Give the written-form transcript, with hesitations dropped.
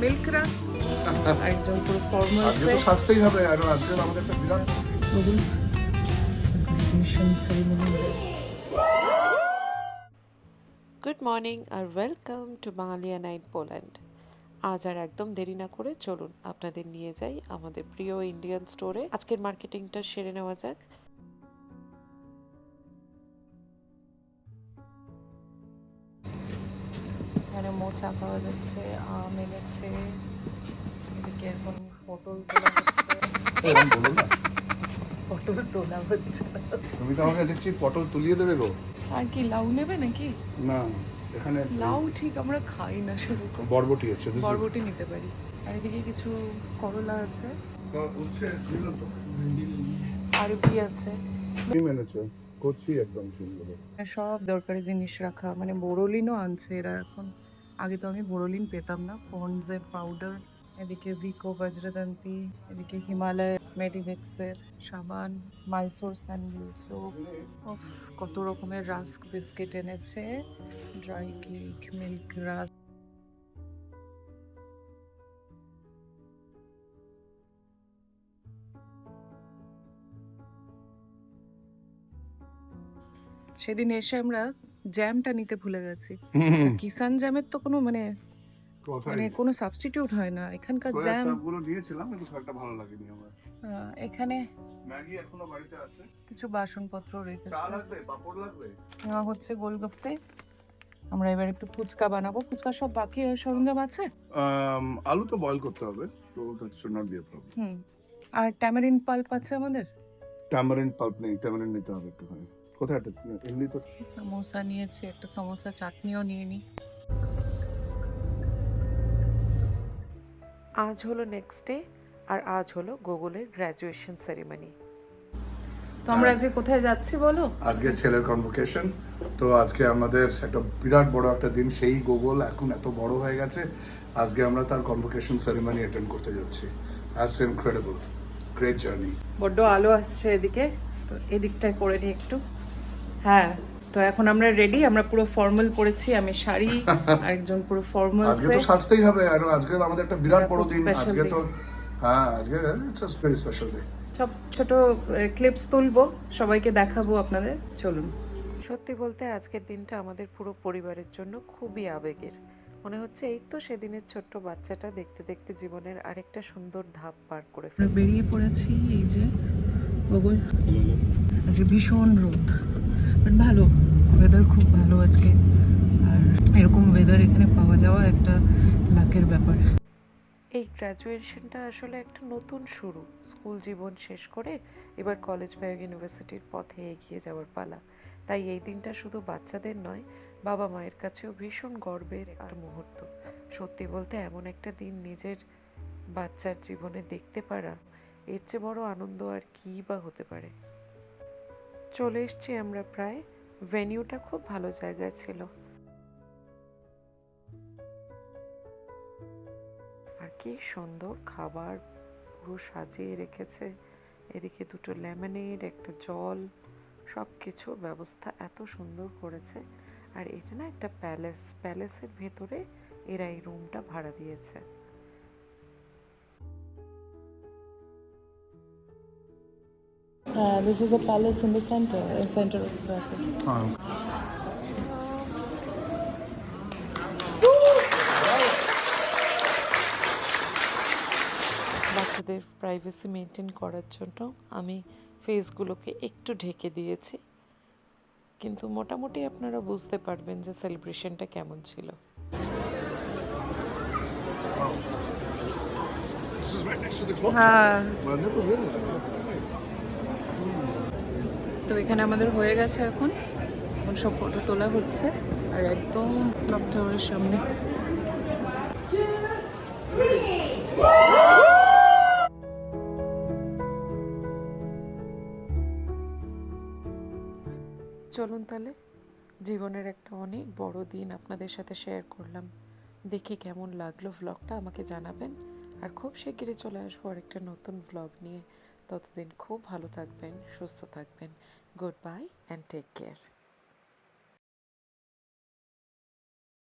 Milk rusk, একজন পুরো formal আজকে তো সাজতেই হবে, আর আজকে আমাদের একটা বিরাট গ্রাজুয়েশন সেরিমনি। গুড মর্নিং আর ওয়েলকাম টু বাঙালিয়া নাইট পোল্যান্ড। আজ আর একদম দেরি না করে চলুন আপনাদের নিয়ে যাই আমাদের প্রিয় ইন্ডিয়ান স্টোরে। আজকের মার্কেটিংটা সেরে নেওয়া যাক। এখানে মোচা পাওয়া যাচ্ছে, আম এনেছে, এদিকে এখন পটল তোলা হচ্ছে। এরকম বলো না, পটল তোলা হচ্ছে তুমি তো আমাকে দেখছি পটল তুলিয়ে দেবে গো। আর কি লাউ নেবে নাকি? না, এখানে লাউ ঠিক আমরা খাই না সেরকম। বরবটি আছে, বরবটি নিতে পারি। আর এদিকে কিছু করলা আছে, উচ্ছে দিল তো, আরবি আছে, কি মেনেছে কচি একদম সুন্দর। সব দরকারি জিনিস রাখা। মানে বোরোলিনও আনছে এরা এখন। আগে তো আমি বোরোলিন পেতাম না। পন্ডসের পাউডার, এদিকে ভিকো বজ্রদন্তি, এদিকে হিমালয় মেডিমিক্সের সাবান, মাইসোর স্যান্ডেল সোপ, কত রকমের রাস্ক বিস্কিট এনেছে, ড্রাই কেক, মিল্ক রাস্ক। সেদিন এসে আমরা জ্যামটা নিতে ভুলে গেছি। কিষান জ্যামের তো কোনো মানে কোনো সাবস্টিটিউট হয় না। এখানকার জ্যাম গুলো নিয়েছিলাম, কিন্তু একটা ভালো লাগেনি আমার। এখানে ম্যাগি এখনো বাড়িতে আছে, কিছু বাসনপত্র চা রেখেছে। লাগবে, পাপড় লাগবে। হচ্ছে গোলগাপ্পে। আমরা এবার একটু ফুচকা বানাবো। ফুচকা সব বাকি সরঞ্জাম আছে। আলু তো বয়েল করতে হবে, তো that should not be a problem. আর ট্যামারিন পাল্প আছে আমাদের। ট্যামারিন্ড পাল্প নেই, ট্যামারিন্ড নিতে হবে একটুখানি। কোথায় একটা এমনি তো সমোসা নিয়েছি, একটা সমোসা চাটনিও নিয়ে নি। আজ হলো নেক্সট ডে, আর আজ হলো গুগলের গ্র্যাজুয়েশন সেরিমনি। তো আমরা আজকে কোথায় যাচ্ছি বলো? আজকে ছেলের কনভোকেশন। তো আজকে আমাদের একটা বিরাট বড় একটা দিন। সেই গুগল এখন এত বড় হয়ে গেছে, আজকে আমরা তার কনভোকেশন সেরিমনি অ্যাটেন্ড করতে যাচ্ছি। That's incredible, great journey. বড্ড আলো আসছে এদিকে, তো এদিকটায় করে নিই একটু। হ্যাঁ, তো এখন আমরা রেডি। আমরা পুরো ফর্মাল পরেছি, আমি শাড়ি, আরেকজন পুরো ফর্মাল। আজকে তো সাজতেই হবে, আর আজকে আমাদের একটা বিরাট বড় দিন। special আজকে day. তো হ্যাঁ, আজকে it's a very special day. সব ছোট ক্লিপস তুলবো, সবাইকে দেখাবো আপনাদের। চলুন। সত্যি বলতে আজকের দিনটা আমাদের পুরো পরিবারের জন্য খুবই আবেগের। মনে হচ্ছে এই তো সেদিনের ছোট্ট বাচ্চাটা দেখতে দেখতে জীবনের আরেকটা সুন্দর ধাপ পার করে আমরা বেরিয়ে পড়েছি। এই যে গুগল, আজকে ভীষণ রোদ, বাট ভালো ওয়েদার, খুব ভালো আজকে। আর এরকম ওয়েদার এখানে পাওয়া যাওয়া একটা লাকের ব্যাপার। এই গ্র্যাজুয়েশনটা আসলে একটা নতুন শুরু। স্কুল জীবন শেষ করে এবার কলেজ বা ইউনিভার্সিটির পথে এগিয়ে যাওয়ার পালা। তাই এই দিনটা শুধু বাচ্চাদের নয়, বাবা মায়ের কাছেও ভীষণ গর্বের আর মুহূর্ত। সত্যি বলতে এমন একটা দিন নিজের বাচ্চার জীবনে দেখতে পারা, এর চেয়ে বড় আনন্দ আর কী বা হতে পারে। চলে এসছি আমরা প্রায়। ভেনিউটা খুব ভালো জায়গায় ছিল, আর কি সুন্দর খাবার পুরো সাজিয়ে রেখেছে। এদিকে দুটো লেমনেড, একটা জল, সব কিছু ব্যবস্থা এত সুন্দর করেছে। আর এটা না একটা প্যালেসের ভেতরে এরা এই রুমটা ভাড়া দিয়েছে। This is a palace in the center of Krakow. হ্যাঁ, বাচ্চাদের প্রাইভেসি মেনটেন করার জন্য আমি ফেসগুলোকে একটু ঢেকে দিয়েছি, কিন্তু মোটামুটি আপনারা বুঝতে পারবেন যে সেলিব্রেশনটা কেমন ছিল। হ্যাঁ, তো এখানে আমাদের হয়ে গেছে। এখন সব ফটো তোলা হচ্ছে, আর একদম ক্লক টাওয়ারের সামনে। চলুন তাহলে, জীবনের একটা অনেক বড় দিন আপনাদের সাথে শেয়ার করলাম। দেখে কেমন লাগলো ভ্লগটা আমাকে জানাবেন। আর খুব শিগগিরই চলে আসবো আরেকটা নতুন ভ্লগ নিয়ে। ততদিন খুব ভালো থাকবেন, সুস্থ থাকবেন। Good bye and take care.